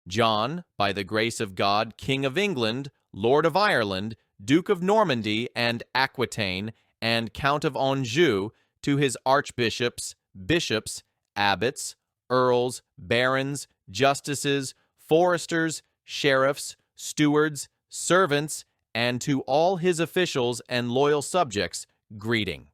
John, by the grace of God, King of England, Lord of Ireland, Duke of Normandy and Aquitaine, and Count of Anjou, to his archbishops, bishops, abbots, earls, barons, justices, foresters, sheriffs, stewards, servants, and to all his officials and loyal subjects, greeting.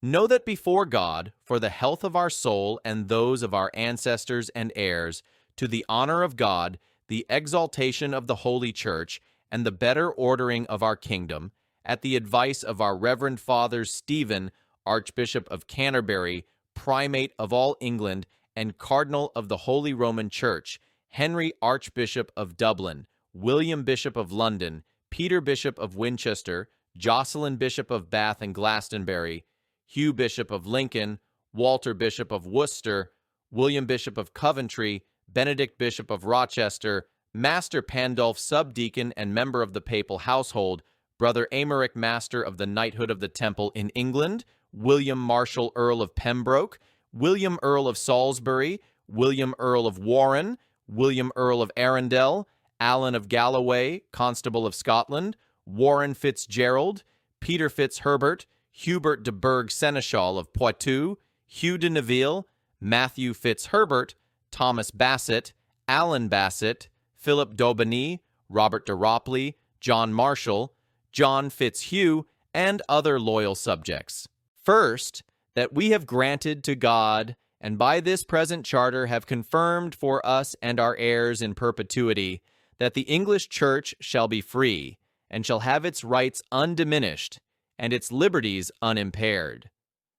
Know that before God, for the health of our soul and those of our ancestors and heirs, to the honor of God, the exaltation of the Holy Church, and the better ordering of our kingdom, at the advice of our Reverend Fathers Stephen, Archbishop of Canterbury, Primate of all England, and Cardinal of the Holy Roman Church, Henry Archbishop of Dublin, William Bishop of London, Peter Bishop of Winchester, Jocelyn Bishop of Bath and Glastonbury, Hugh Bishop of Lincoln, Walter Bishop of Worcester, William Bishop of Coventry, Benedict Bishop of Rochester, Master Pandulph Subdeacon and member of the papal household, Brother Amaric Master of the Knighthood of the Temple in England, William Marshall Earl of Pembroke, William Earl of Salisbury, William Earl of Warren, William Earl of Arundel, Alan of Galloway, Constable of Scotland, Warren Fitzgerald, Peter Fitzherbert, Hubert de Burgh Seneschal of Poitou, Hugh de Neville, Matthew Fitzherbert, Thomas Bassett, Alan Bassett, Philip d'Aubigny, Robert de Ropley, John Marshall, John Fitzhugh, and other loyal subjects. First, that we have granted to God, and by this present charter have confirmed for us and our heirs in perpetuity, that the English Church shall be free, and shall have its rights undiminished, and its liberties unimpaired.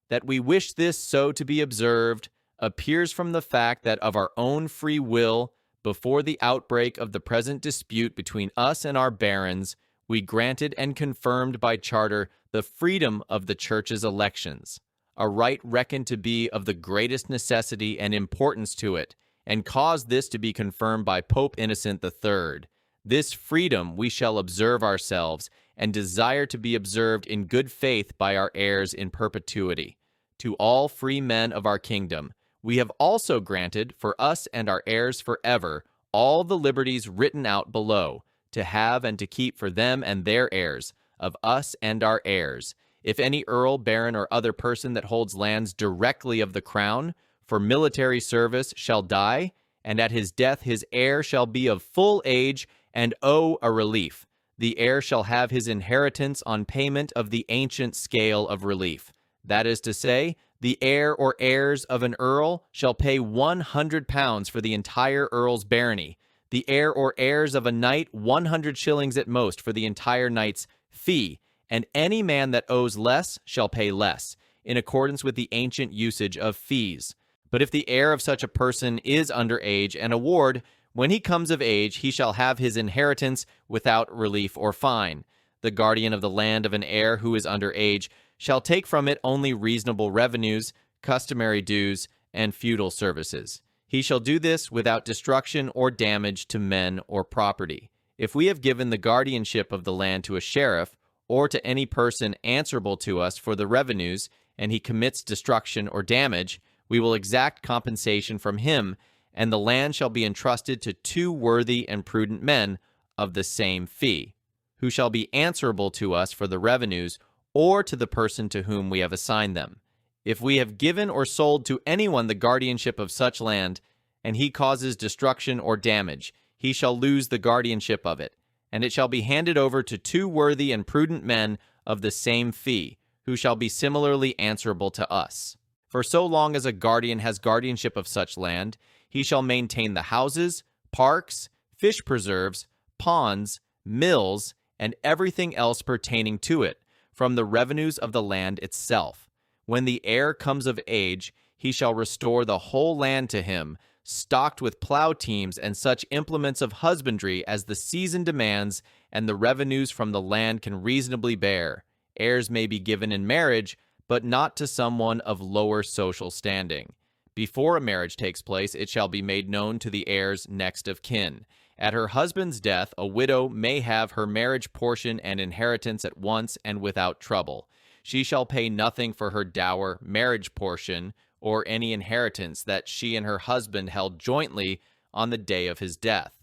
That we wish this so to be observed appears from the fact that of our own free will, before the outbreak of the present dispute between us and our barons, we granted and confirmed by charter the freedom of the Church's elections, a right reckoned to be of the greatest necessity and importance to it, and caused this to be confirmed by Pope Innocent III. This freedom we shall observe ourselves, and desire to be observed in good faith by our heirs in perpetuity. To all free men of our kingdom, we have also granted, for us and our heirs forever, all the liberties written out below, to have and to keep for them and their heirs, of us and our heirs, if any earl, baron, or other person that holds lands directly of the crown, for military service, shall die, and at his death his heir shall be of full age and owe a relief. The heir shall have his inheritance on payment of the ancient scale of relief. That is to say, the heir or heirs of an earl shall pay 100 pounds for the entire earl's barony, the heir or heirs of a knight 100 shillings at most for the entire knight's fee, and any man that owes less shall pay less, in accordance with the ancient usage of fees. But if the heir of such a person is under age and a ward, when he comes of age, he shall have his inheritance without relief or fine. The guardian of the land of an heir who is under age shall take from it only reasonable revenues, customary dues, and feudal services. He shall do this without destruction or damage to men or property. If we have given the guardianship of the land to a sheriff, or to any person answerable to us for the revenues, and he commits destruction or damage, we will exact compensation from him, and the land shall be entrusted to 2 worthy and prudent men of the same fee, who shall be answerable to us for the revenues, or to the person to whom we have assigned them. If we have given or sold to anyone the guardianship of such land, and he causes destruction or damage, he shall lose the guardianship of it, and it shall be handed over to 2 worthy and prudent men of the same fee, who shall be similarly answerable to us. For so long as a guardian has guardianship of such land, he shall maintain the houses, parks, fish preserves, ponds, mills, and everything else pertaining to it, from the revenues of the land itself. When the heir comes of age, he shall restore the whole land to him, stocked with plow teams and such implements of husbandry as the season demands and the revenues from the land can reasonably bear. Heirs may be given in marriage, but not to someone of lower social standing. Before a marriage takes place, it shall be made known to the heirs next of kin. At her husband's death, a widow may have her marriage portion and inheritance at once and without trouble. She shall pay nothing for her dower, marriage portion, or any inheritance that she and her husband held jointly on the day of his death.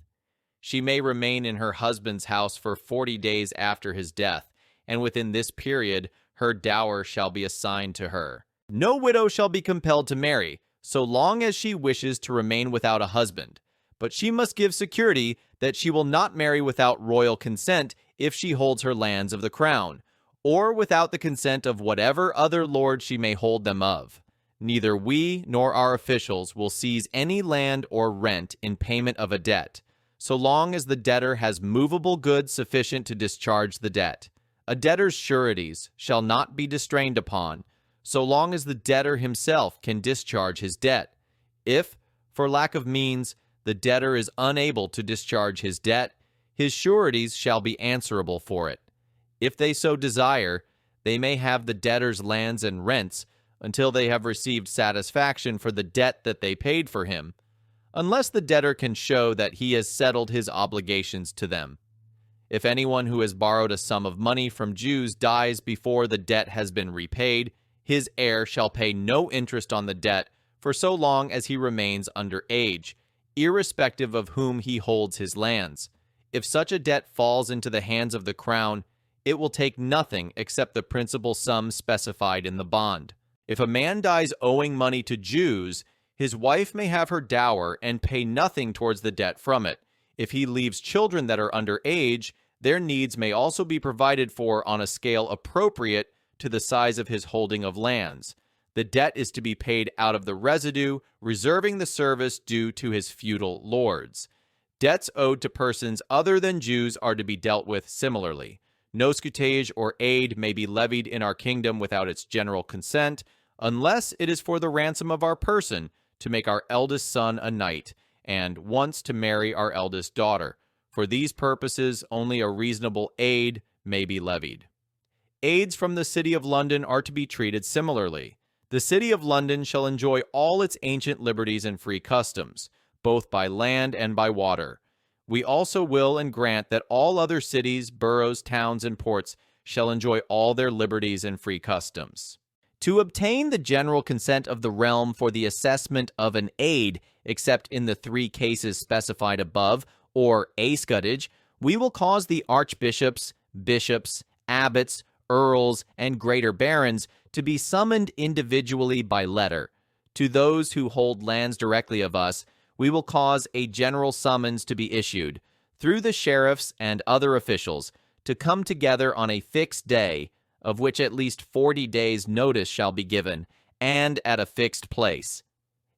She may remain in her husband's house for 40 days after his death, and within this period her dower shall be assigned to her. No widow shall be compelled to marry, so long as she wishes to remain without a husband, but she must give security that she will not marry without royal consent if she holds her lands of the crown, or without the consent of whatever other lord she may hold them of. Neither we nor our officials will seize any land or rent in payment of a debt, so long as the debtor has movable goods sufficient to discharge the debt. A debtor's sureties shall not be distrained upon, so long as the debtor himself can discharge his debt. If, for lack of means, the debtor is unable to discharge his debt, his sureties shall be answerable for it. If they so desire, they may have the debtor's lands and rents until they have received satisfaction for the debt that they paid for him, unless the debtor can show that he has settled his obligations to them. If anyone who has borrowed a sum of money from Jews dies before the debt has been repaid, his heir shall pay no interest on the debt for so long as he remains under age, irrespective of whom he holds his lands. If such a debt falls into the hands of the crown, it will take nothing except the principal sum specified in the bond. If a man dies owing money to Jews, his wife may have her dower and pay nothing towards the debt from it. If he leaves children that are under age, their needs may also be provided for on a scale appropriate to the size of his holding of lands. The debt is to be paid out of the residue, reserving the service due to his feudal lords. Debts owed to persons other than Jews are to be dealt with similarly. No scutage or aid may be levied in our kingdom without its general consent, unless it is for the ransom of our person, to make our eldest son a knight, and once to marry our eldest daughter. For these purposes, only a reasonable aid may be levied. Aids from the City of London are to be treated similarly. The City of London shall enjoy all its ancient liberties and free customs, both by land and by water. We also will and grant that all other cities, boroughs, towns, and ports shall enjoy all their liberties and free customs. To obtain the general consent of the realm for the assessment of an aid, except in the 3 cases specified above, or a scutage, we will cause the archbishops, bishops, abbots, earls, and greater barons to be summoned individually by letter. To those who hold lands directly of us, we will cause a general summons to be issued, through the sheriffs and other officials, to come together on a fixed day, of which at least 40 days' notice shall be given, and at a fixed place.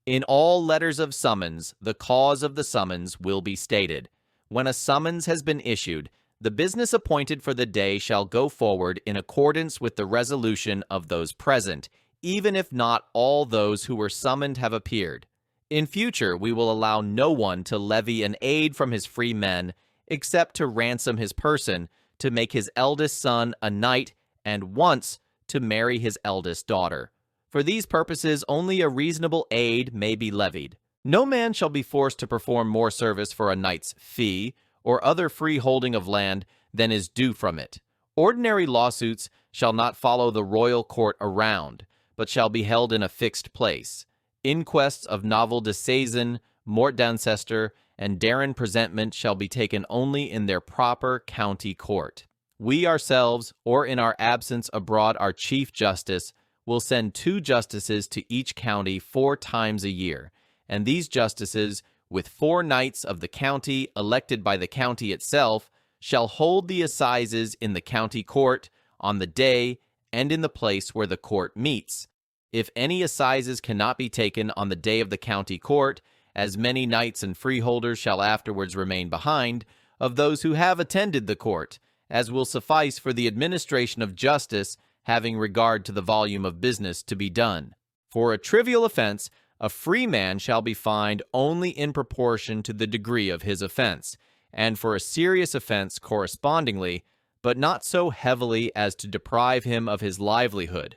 In all letters of summons, the cause of the summons will be stated. When a summons has been issued, the business appointed for the day shall go forward in accordance with the resolution of those present, even if not all those who were summoned have appeared. In future, we will allow no one to levy an aid from his free men, except to ransom his person, to make his eldest son a knight, and once to marry his eldest daughter. For these purposes, only a reasonable aid may be levied. No man shall be forced to perform more service for a knight's fee, or other free holding of land, than is due from it. Ordinary lawsuits shall not follow the royal court around, but shall be held in a fixed place. Inquests of novel disseisin, mort d'ancestor, and darren presentment shall be taken only in their proper county court. We ourselves, or in our absence abroad our Chief Justice, will send 2 justices to each county 4 times a year, and these justices, with 4 knights of the county elected by the county itself, shall hold the assizes in the county court on the day and in the place where the court meets. If any assizes cannot be taken on the day of the county court, as many knights and freeholders shall afterwards remain behind, of those who have attended the court, as will suffice for the administration of justice, having regard to the volume of business to be done. For a trivial offense, a free man shall be fined only in proportion to the degree of his offense, and for a serious offense correspondingly, but not so heavily as to deprive him of his livelihood.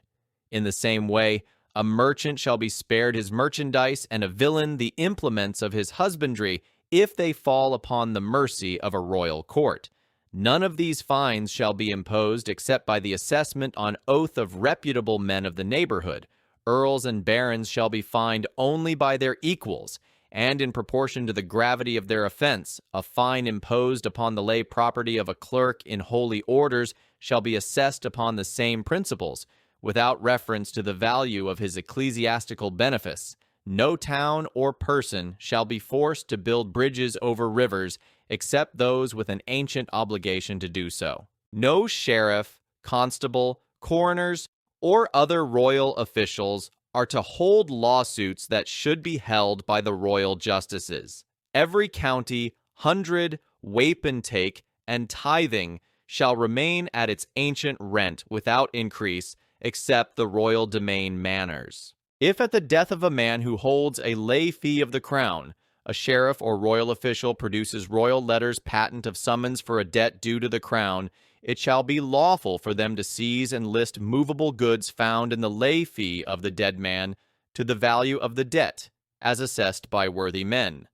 In the same way, a merchant shall be spared his merchandise, and a villain the implements of his husbandry, if they fall upon the mercy of a royal court. None of these fines shall be imposed except by the assessment on oath of reputable men of the neighborhood, Earls and barons shall be fined only by their equals, and in proportion to the gravity of their offense, a fine imposed upon the lay property of a clerk in holy orders shall be assessed upon the same principles, without reference to the value of his ecclesiastical benefice. No town or person shall be forced to build bridges over rivers, except those with an ancient obligation to do so. No sheriff, constable, coroners, or other royal officials are to hold lawsuits that should be held by the royal justices. Every county, hundred, wapentake, and tithing shall remain at its ancient rent without increase, except the royal domain manors. If at the death of a man who holds a lay fee of the crown, a sheriff or royal official produces royal letters patent of summons for a debt due to the crown, it shall be lawful for them to seize and list movable goods found in the lay fee of the dead man to the value of the debt, as assessed by worthy men.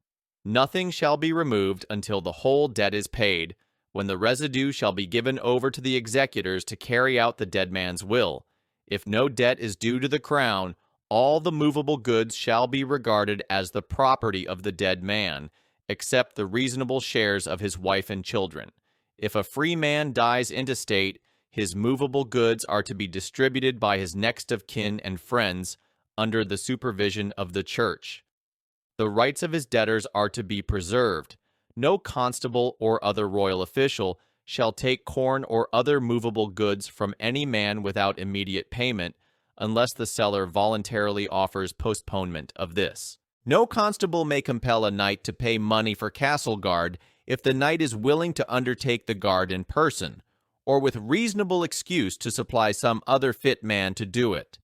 Nothing shall be removed until the whole debt is paid, when the residue shall be given over to the executors to carry out the dead man's will. If no debt is due to the crown, all the movable goods shall be regarded as the property of the dead man, except the reasonable shares of his wife and children. If a free man dies intestate, his movable goods are to be distributed by his next of kin and friends under the supervision of the church. The rights of his debtors are to be preserved. No constable or other royal official shall take corn or other movable goods from any man without immediate payment, unless the seller voluntarily offers postponement of this. No constable may compel a knight to pay money for castle guard if the knight is willing to undertake the guard in person, or with reasonable excuse to supply some other fit man to do it.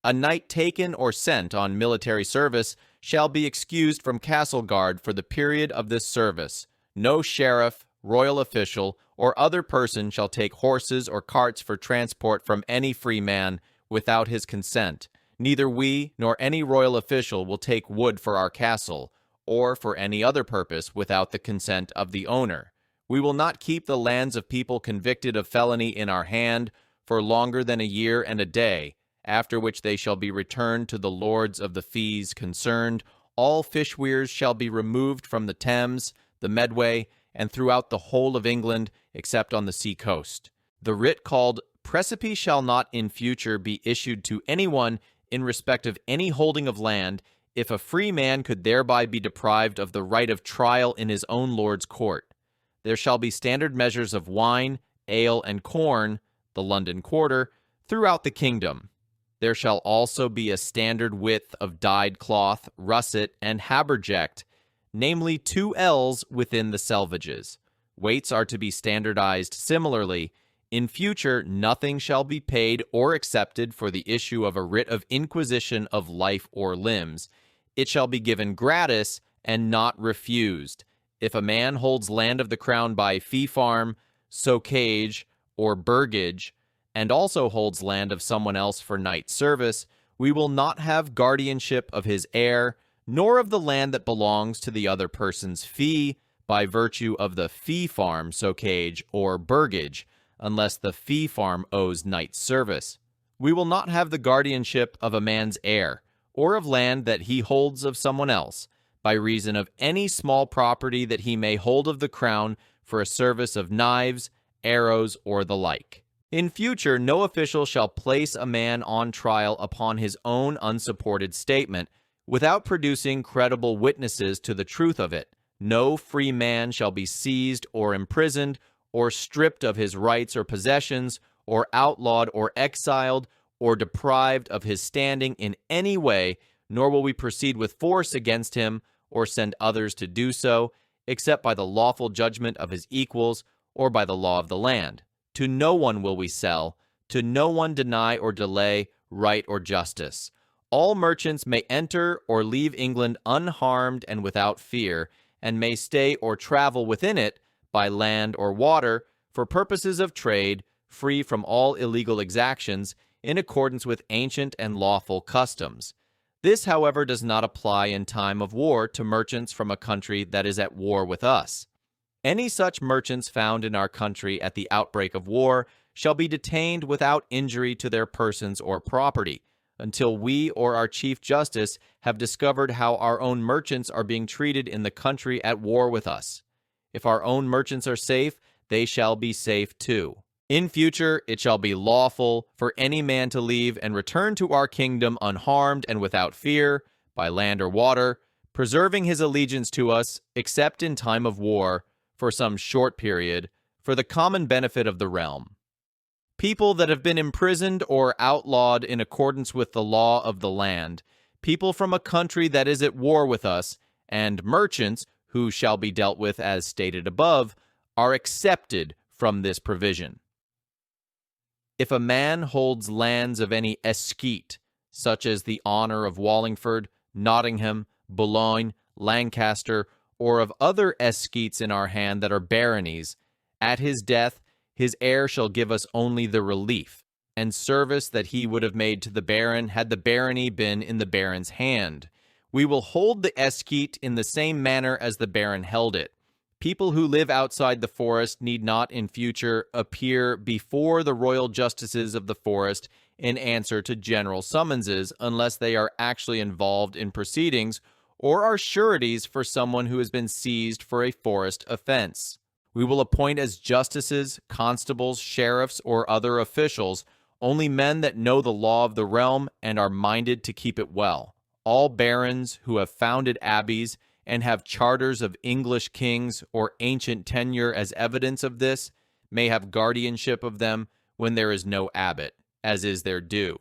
A knight taken or sent on military service shall be excused from castle guard for the period of this service. No sheriff, royal official, or other person shall take horses or carts for transport from any free man without his consent. Neither we nor any royal official will take wood for our castle, or for any other purpose without the consent of the owner. We will not keep the lands of people convicted of felony in our hand for longer than a year and a day, after which they shall be returned to the lords of the fees concerned. All fish weirs shall be removed from the Thames, the Medway, and throughout the whole of England, except on the sea coast. The writ called Precipice shall not in future be issued to anyone in respect of any holding of land, if a free man could thereby be deprived of the right of trial in his own lord's court. There shall be standard measures of wine, ale, and corn, the London quarter, throughout the kingdom. There shall also be a standard width of dyed cloth, russet, and haberject, namely 2 ells within the selvages. Weights are to be standardized similarly. In future, nothing shall be paid or accepted for the issue of a writ of inquisition of life or limbs. It shall be given gratis and not refused. If a man holds land of the crown by fee farm, socage, or burgage, and also holds land of someone else for knight service, we will not have guardianship of his heir, nor of the land that belongs to the other person's fee, by virtue of the fee farm, socage, or burgage, unless the fee farm owes knight service. We will not have the guardianship of a man's heir, or of land that he holds of someone else, by reason of any small property that he may hold of the crown for a service of knives, arrows, or the like. In future, no official shall place a man on trial upon his own unsupported statement, without producing credible witnesses to the truth of it. No free man shall be seized or imprisoned, or stripped of his rights or possessions, or outlawed or exiled, or deprived of his standing in any way, nor will we proceed with force against him, or send others to do so, except by the lawful judgment of his equals, or by the law of the land. To no one will we sell, to no one deny or delay right or justice. All merchants may enter or leave England unharmed and without fear, and may stay or travel within it, by land or water, for purposes of trade, free from all illegal exactions, in accordance with ancient and lawful customs. This, however, does not apply in time of war to merchants from a country that is at war with us. Any such merchants found in our country at the outbreak of war shall be detained without injury to their persons or property, until we or our Chief Justice have discovered how our own merchants are being treated in the country at war with us. If our own merchants are safe, they shall be safe too. In future, it shall be lawful for any man to leave and return to our kingdom unharmed and without fear, by land or water, preserving his allegiance to us, except in time of war, for some short period, for the common benefit of the realm. People that have been imprisoned or outlawed in accordance with the law of the land, people from a country that is at war with us, and merchants, who shall be dealt with as stated above, are excepted from this provision. If a man holds lands of any escheat, such as the honour of Wallingford, Nottingham, Boulogne, Lancaster, or of other escheats in our hand that are baronies, at his death his heir shall give us only the relief and service that he would have made to the baron had the barony been in the baron's hand. We will hold the escheat in the same manner as the baron held it. People who live outside the forest need not in future appear before the royal justices of the forest in answer to general summonses unless they are actually involved in proceedings or are sureties for someone who has been seized for a forest offense. We will appoint as justices, constables, sheriffs, or other officials only men that know the law of the realm and are minded to keep it well. All barons who have founded abbeys and have charters of English kings or ancient tenure as evidence of this may have guardianship of them when there is no abbot, as is their due.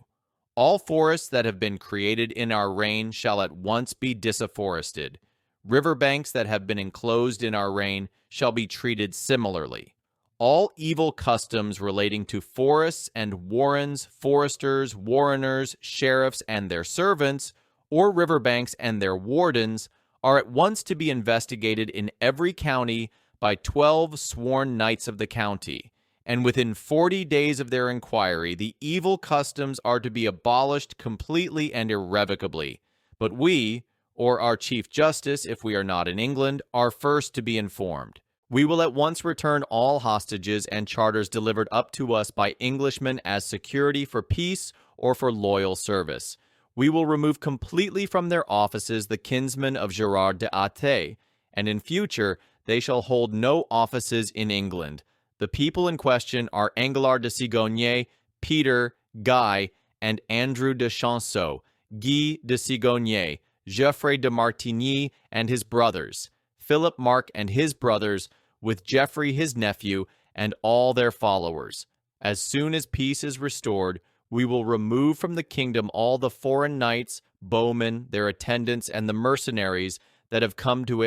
All forests that have been created in our reign shall at once be disafforested. River banks that have been enclosed in our reign shall be treated similarly. All evil customs relating to forests and warrens, foresters, warreners, sheriffs and their servants, or river banks and their wardens, are at once to be investigated in every county by 12 sworn knights of the county, and within 40 days of their inquiry, the evil customs are to be abolished completely and irrevocably. But we, or our Chief Justice, if we are not in England, are first to be informed. We will at once return all hostages and charters delivered up to us by Englishmen as security for peace or for loyal service. We will remove completely from their offices the kinsmen of Gerard de Athée, and in future they shall hold no offices in England. The people in question are Anglard de Sigogné, Peter, Guy, and Andrew de Chanceau, Guy de Sigogné, Geoffrey de Martigny and his brothers, Philip Mark and his brothers, with Geoffrey his nephew, and all their followers. As soon as peace is restored, we will remove from the kingdom all the foreign knights, bowmen, their attendants, and the mercenaries that have come to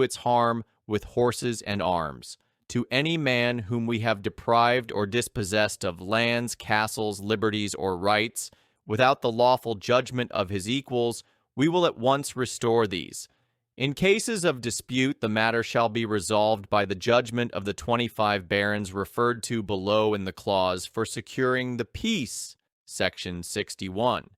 its harm with horses and arms. To any man whom we have deprived or dispossessed of lands, castles, liberties, or rights, without the lawful judgment of his equals, we will at once restore these. In cases of dispute, the matter shall be resolved by the judgment of the 25 barons referred to below in the clause for securing the peace, section 61.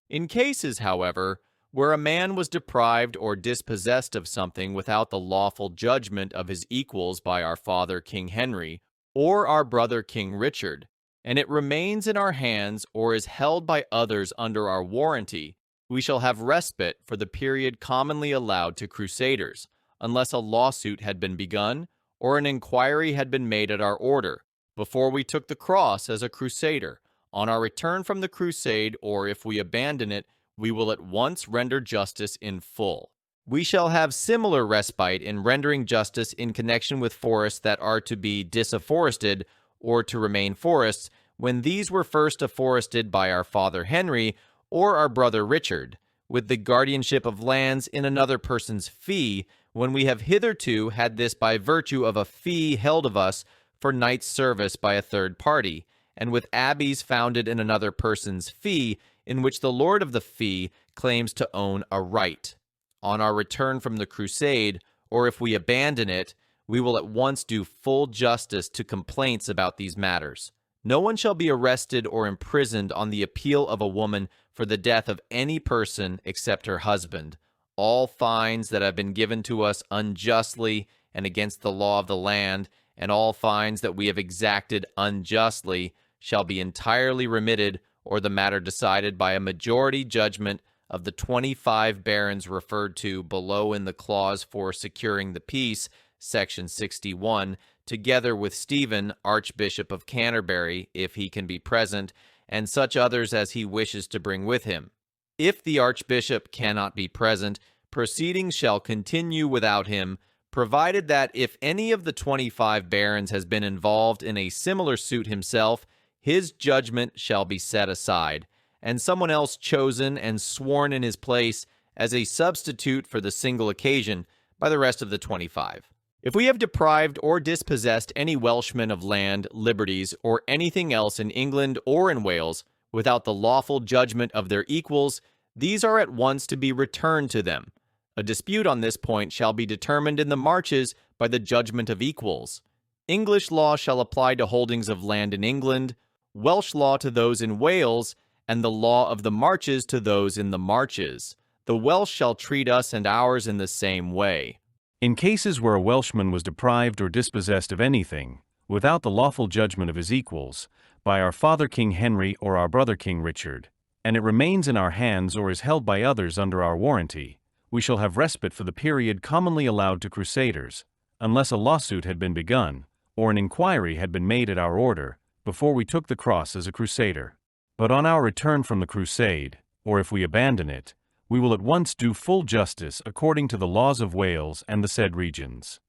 In cases, however, where a man was deprived or dispossessed of something without the lawful judgment of his equals by our father King Henry, or our brother King Richard, and it remains in our hands or is held by others under our warranty, we shall have respite for the period commonly allowed to crusaders, unless a lawsuit had been begun, or an inquiry had been made at our order, before we took the cross as a crusader. On our return from the crusade, or if we abandon it, we will at once render justice in full. We shall have similar respite in rendering justice in connection with forests that are to be disafforested, or to remain forests, when these were first afforested by our father Henry, or our brother Richard, with the guardianship of lands in another person's fee, when we have hitherto had this by virtue of a fee held of us for knight's service by a third party, and with abbeys founded in another person's fee, in which the lord of the fee claims to own a right. On our return from the crusade, or if we abandon it, we will at once do full justice to complaints about these matters. No one shall be arrested or imprisoned on the appeal of a woman for the death of any person except her husband. All fines that have been given to us unjustly and against the law of the land, and all fines that we have exacted unjustly, shall be entirely remitted or the matter decided by a majority judgment of the 25 barons referred to below in the clause for securing the peace, section 61, together with Stephen, Archbishop of Canterbury, if he can be present, and such others as he wishes to bring with him. If the Archbishop cannot be present, proceedings shall continue without him, provided that if any of the 25 barons has been involved in a similar suit himself, his judgment shall be set aside, and someone else chosen and sworn in his place as a substitute for the single occasion by the rest of the 25. If we have deprived or dispossessed any Welshman of land, liberties, or anything else in England or in Wales, without the lawful judgment of their equals, these are at once to be returned to them. A dispute on this point shall be determined in the marches by the judgment of equals. English law shall apply to holdings of land in England, Welsh law to those in Wales, and the law of the marches to those in the marches. The Welsh shall treat us and ours in the same way. In cases where a Welshman was deprived or dispossessed of anything, without the lawful judgment of his equals, by our father King Henry or our brother King Richard, and it remains in our hands or is held by others under our warranty, we shall have respite for the period commonly allowed to crusaders, unless a lawsuit had been begun, or an inquiry had been made at our order, before we took the cross as a crusader. But on our return from the crusade, or if we abandon it, we will at once do full justice according to the laws of Wales and the said regions.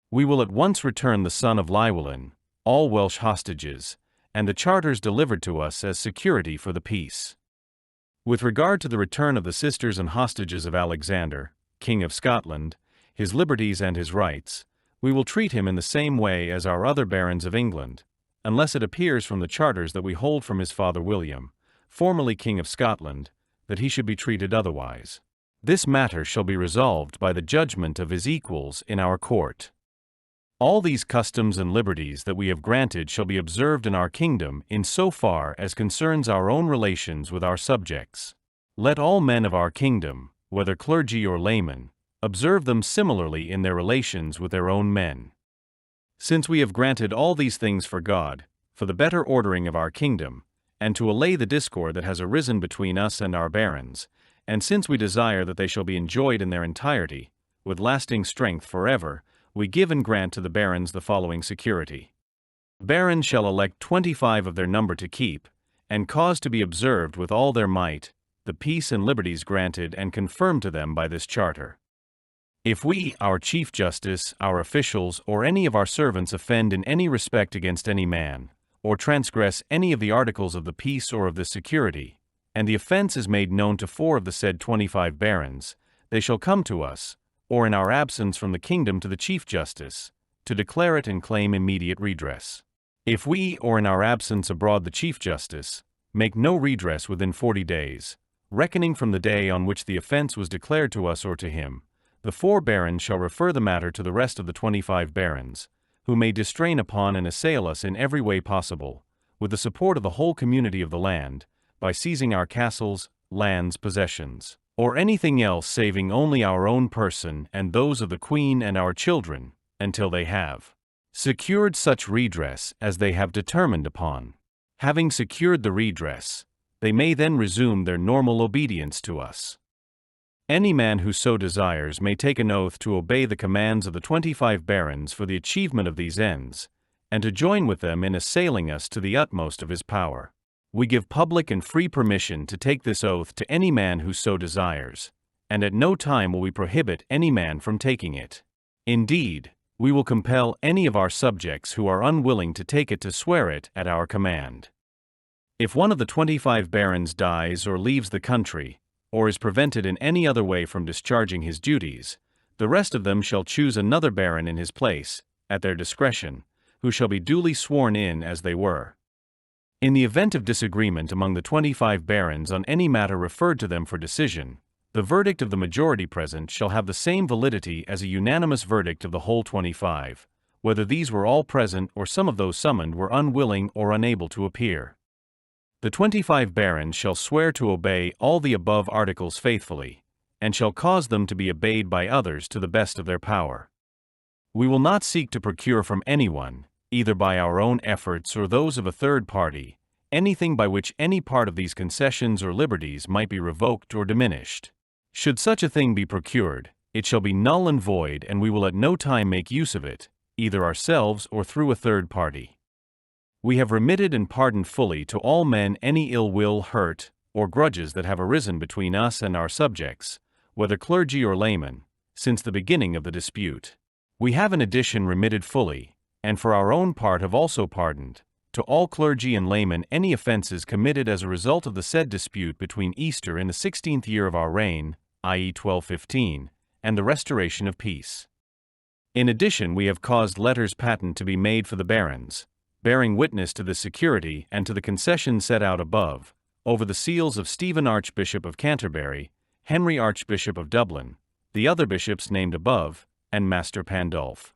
We will at once return the son of Llywelyn, all Welsh hostages, and the charters delivered to us as security for the peace. With regard to the return of the sisters and hostages of Alexander, King of Scotland, his liberties and his rights, we will treat him in the same way as our other barons of England, unless it appears from the charters that we hold from his father William, formerly King of Scotland, that he should be treated otherwise. This matter shall be resolved by the judgment of his equals in our court. All these customs and liberties that we have granted shall be observed in our kingdom in so far as concerns our own relations with our subjects. Let all men of our kingdom, whether clergy or laymen, observe them similarly in their relations with their own men. Since we have granted all these things for God, for the better ordering of our kingdom, and to allay the discord that has arisen between us and our barons, and since we desire that they shall be enjoyed in their entirety, with lasting strength forever, we give and grant to the barons the following security. Barons shall elect 25 of their number to keep, and cause to be observed with all their might, the peace and liberties granted and confirmed to them by this charter. If we, our Chief Justice, our officials, or any of our servants offend in any respect against any man, or transgress any of the articles of the peace or of the security, and the offense is made known to 4 of the said 25 barons, they shall come to us, or in our absence from the kingdom to the Chief Justice, to declare it and claim immediate redress. If we, or in our absence abroad the Chief Justice, make no redress within 40 days, reckoning from the day on which the offense was declared to us or to him, the 4 barons shall refer the matter to the rest of the 25 barons, who may distrain upon and assail us in every way possible, with the support of the whole community of the land, by seizing our castles, lands, possessions, or anything else saving only our own person and those of the Queen and our children, until they have secured such redress as they have determined upon. Having secured the redress, they may then resume their normal obedience to us. Any man who so desires may take an oath to obey the commands of the 25 barons for the achievement of these ends, and to join with them in assailing us to the utmost of his power. We give public and free permission to take this oath to any man who so desires, and at no time will we prohibit any man from taking it. Indeed, we will compel any of our subjects who are unwilling to take it to swear it at our command. If one of the 25 barons dies or leaves the country, or is prevented in any other way from discharging his duties, the rest of them shall choose another baron in his place, at their discretion, who shall be duly sworn in as they were. In the event of disagreement among the 25 barons on any matter referred to them for decision, the verdict of the majority present shall have the same validity as a unanimous verdict of the whole 25, whether these were all present or some of those summoned were unwilling or unable to appear. The 25 barons shall swear to obey all the above articles faithfully, and shall cause them to be obeyed by others to the best of their power. We will not seek to procure from anyone, either by our own efforts or those of a third party, anything by which any part of these concessions or liberties might be revoked or diminished. Should such a thing be procured, it shall be null and void, and we will at no time make use of it, either ourselves or through a third party. We have remitted and pardoned fully to all men any ill will, hurt, or grudges that have arisen between us and our subjects, whether clergy or laymen, since the beginning of the dispute. We have in addition remitted fully, and for our own part have also pardoned, to all clergy and laymen any offenses committed as a result of the said dispute between Easter in the 16th year of our reign, i.e. 1215, and the restoration of peace. In addition, we have caused letters patent to be made for the barons, bearing witness to the security and to the concessions set out above, over the seals of Stephen Archbishop of Canterbury, Henry Archbishop of Dublin, the other bishops named above, and Master Pandulph.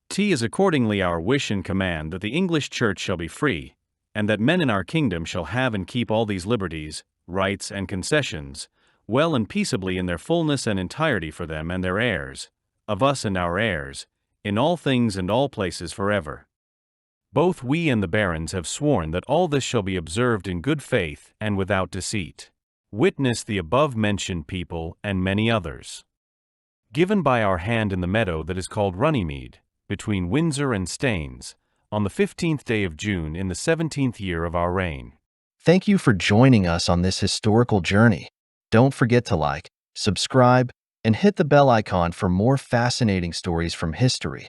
T is accordingly our wish and command that the English Church shall be free, and that men in our kingdom shall have and keep all these liberties, rights, and concessions, well and peaceably in their fullness and entirety for them and their heirs, of us and our heirs, in all things and all places forever. Both we and the barons have sworn that all this shall be observed in good faith and without deceit. Witness the above-mentioned people and many others. Given by our hand in the meadow that is called Runnymede, between Windsor and Staines, on the 15th day of June in the 17th year of our reign. Thank you for joining us on this historical journey. Don't forget to like, subscribe, and hit the bell icon for more fascinating stories from history.